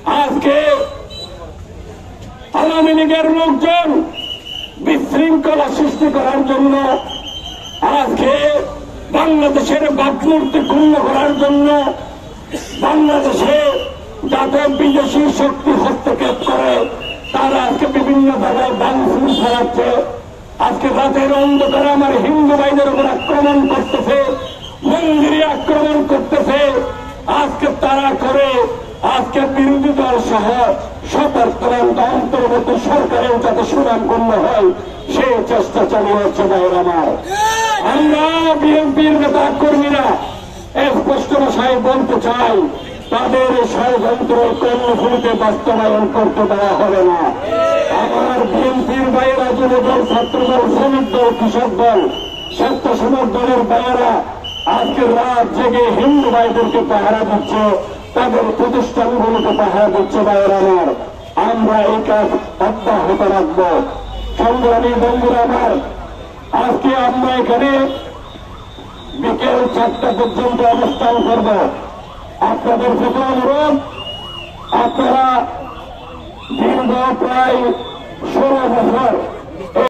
আজকে আওয়ামী লীগের লোকজন বিশৃঙ্খলা সৃষ্টি করার জন্য, আজকে বাংলাদেশের ভাবমূর্তি ক্ষুণ্ণ করার জন্য, বাংলাদেশে যাতে বিদেশি শক্তি হস্তক্ষেপ করে তারা আজকে বিভিন্ন জায়গায় ভাঙচুর চালাচ্ছে। আজকে রাতের অন্ধকারে আমার হিন্দু ভাইদের উপর আক্রমণ করতেছে, মন্দিরে আক্রমণ করতেছে। আজকে তারা করে আজকে বিরোধী দল সহ সতর্কতা অন্তর্গত সরকারের যাতে সুনাম গণ্য হয় সেই চেষ্টা চালিয়ে হচ্ছে ভাইয়ের আমার। আমরা বিএনপির নেতা কর্মীরা স্পষ্ট ভাষায় বলতে চাই, তাদের ষড়যন্ত্র কর্মসূচিতে বাস্তবায়ন করতে দেওয়া হবে না। আমার বিএনপির ভাইয়েরা, যুবদল, ছাত্রদল, শ্রমিক দল, কৃষক দল, স্বেচ্ছাসেবক দলের ভাইয়েরা আজকে রাত জেগে হিন্দু ভাইদেরকে পাহারা দিচ্ছে, তাদের প্রতিষ্ঠানগুলোকে পাহারা দিচ্ছে ভাইয়ের আমার। আমরা এই কাজ অব্যাহত রাখব। সংগ্রামী বন্ধুরা আমার, আজকে আমরা এখানে বিকেল 4টা পর্যন্ত অবস্থান করব। আপনাদের প্রতি অনুরোধ, আপনারা দীর্ঘ প্রায় 16 বছর